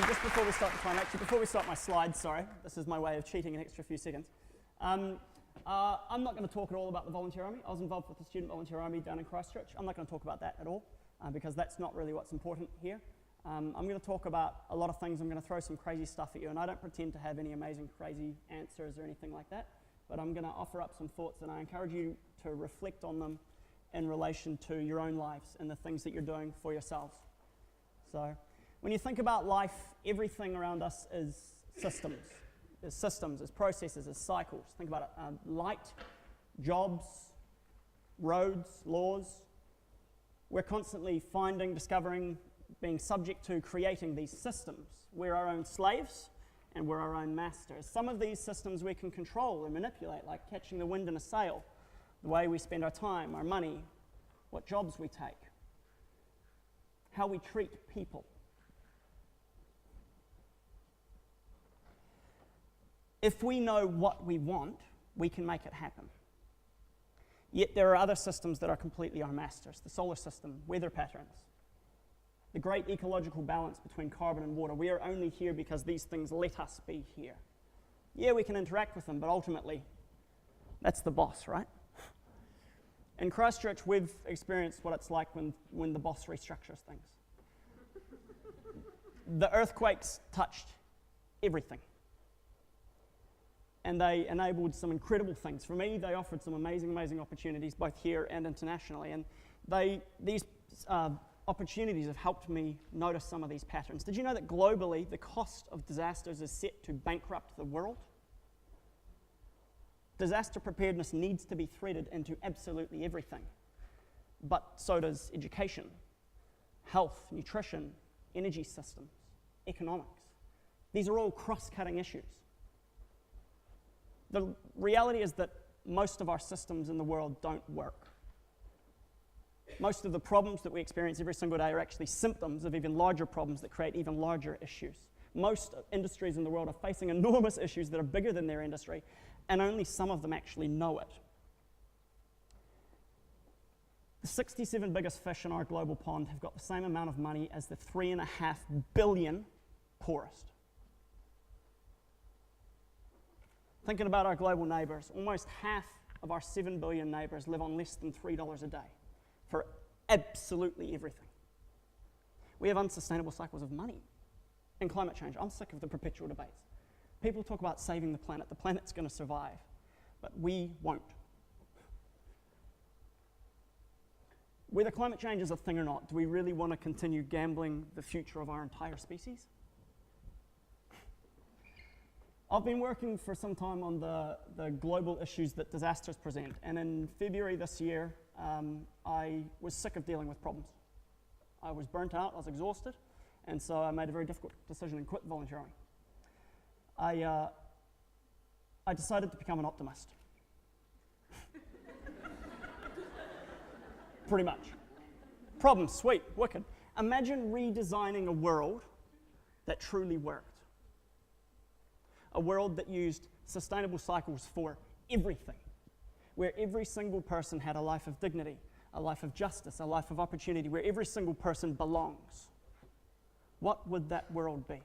Just before we start the time, actually, before we start my slides, sorry, this is my way of cheating an extra few seconds. I'm not going to talk at all about the volunteer army. I was involved with the student volunteer army down in Christchurch. I'm not going to talk about that at all, because that's not really what's important here. I'm going to talk about a lot of things. I'm going to throw some crazy stuff at you, and I don't pretend to have any amazing, crazy answers or anything like that, but I'm going to offer up some thoughts, and I encourage you to reflect on them in relation to your own lives and the things that you're doing for yourselves. So, when you think about life, everything around us is systems. There's systems, there's processes, there's cycles. Think about it. Light, jobs, roads, laws. We're constantly finding, discovering, being subject to creating these systems. We're our own slaves and we're our own masters. Some of these systems we can control and manipulate, like catching the wind in a sail, the way we spend our time, our money, what jobs we take, how we treat people. If we know what we want, we can make it happen. Yet there are other systems that are completely our masters. The solar system, weather patterns, the great ecological balance between carbon and water. We are only here because these things let us be here. Yeah, we can interact with them, but ultimately, that's the boss, right? In Christchurch, we've experienced what it's like when the boss restructures things. The earthquakes touched everything. And they enabled some incredible things. For me, they offered some amazing, amazing opportunities, both here and internationally. And these opportunities have helped me notice some of these patterns. Did you know that globally, the cost of disasters is set to bankrupt the world? Disaster preparedness needs to be threaded into absolutely everything. But so does education, health, nutrition, energy systems, economics. These are all cross-cutting issues. The reality is that most of our systems in the world don't work. Most of the problems that we experience every single day are actually symptoms of even larger problems that create even larger issues. Most industries in the world are facing enormous issues that are bigger than their industry, and only some of them actually know it. The 67 biggest fish in our global pond have got the same amount of money as the 3.5 billion poorest. Thinking about our global neighbours, almost half of our 7 billion neighbours live on less than $3 a day for absolutely everything. We have unsustainable cycles of money and climate change. I'm sick of the perpetual debates. People talk about saving the planet's going to survive, but we won't. Whether climate change is a thing or not, do we really want to continue gambling the future of our entire species? I've been working for some time on the global issues that disasters present, and in February this year, I was sick of dealing with problems. I was burnt out, I was exhausted, and so I made a very difficult decision and quit volunteering. I decided to become an optimist. Pretty much. Problem, sweet, wicked. Imagine redesigning a world that truly worked. A world that used sustainable cycles for everything, where every single person had a life of dignity, a life of justice, a life of opportunity, where every single person belongs. What would that world be?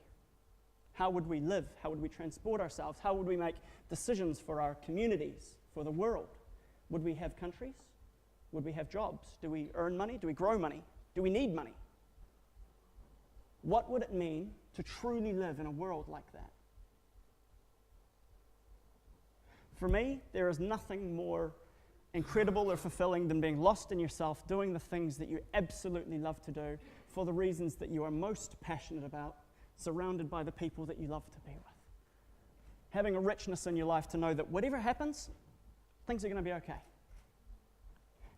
How would we live? How would we transport ourselves? How would we make decisions for our communities, for the world? Would we have countries? Would we have jobs? Do we earn money? Do we grow money? Do we need money? What would it mean to truly live in a world like that? For me, there is nothing more incredible or fulfilling than being lost in yourself, doing the things that you absolutely love to do for the reasons that you are most passionate about, surrounded by the people that you love to be with. Having a richness in your life to know that whatever happens, things are going to be okay.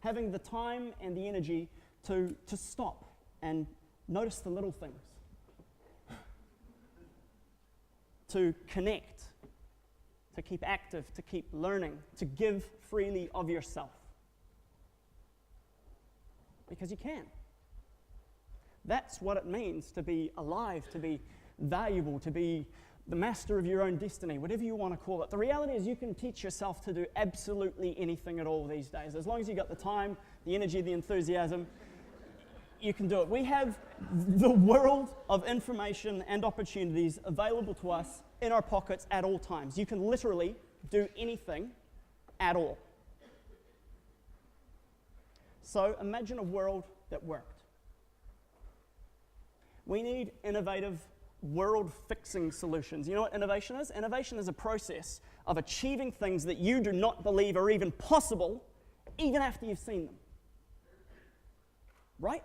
Having the time and the energy to stop and notice the little things. To connect. To keep active, to keep learning, to give freely of yourself. Because you can. That's what it means to be alive, to be valuable, to be the master of your own destiny, whatever you want to call it. The reality is you can teach yourself to do absolutely anything at all these days. As long as you've got the time, the energy, the enthusiasm, you can do it. We have the world of information and opportunities available to us in our pockets at all times. You can literally do anything at all. So imagine a world that worked. We need innovative, world-fixing solutions. You know what innovation is? Innovation is a process of achieving things that you do not believe are even possible, even after you've seen them. Right?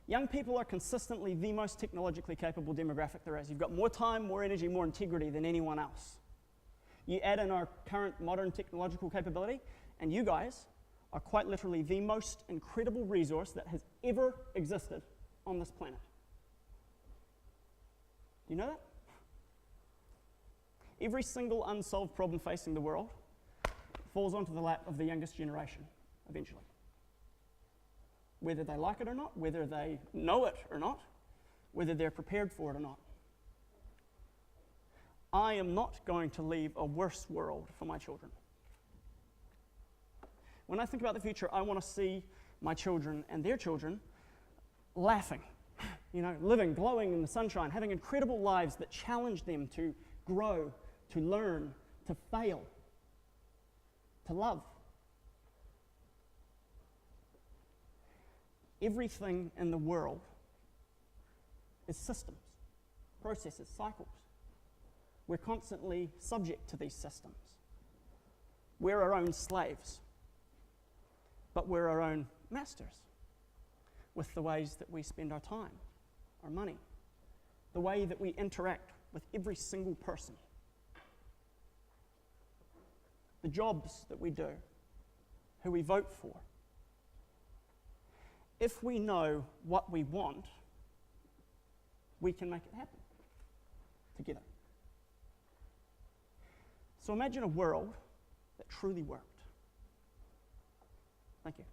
Young people are consistently the most technologically capable demographic there is. You've got more time, more energy, more integrity than anyone else. You add in our current modern technological capability, and you guys are quite literally the most incredible resource that has ever existed on this planet. Do you know that? Every single unsolved problem facing the world falls onto the lap of the youngest generation, eventually. Whether they like it or not, whether they know it or not, whether they're prepared for it or not. I am not going to leave a worse world for my children. When I think about the future, I want to see my children and their children laughing, living, glowing in the sunshine, having incredible lives that challenge them to grow, to learn, to fail, to love. Everything in the world is systems, processes, cycles. We're constantly subject to these systems. We're our own slaves, but we're our own masters with the ways that we spend our time, our money, the way that we interact with every single person, the jobs that we do, who we vote for. If we know what we want, we can make it happen together. So imagine a world that truly worked. Thank you.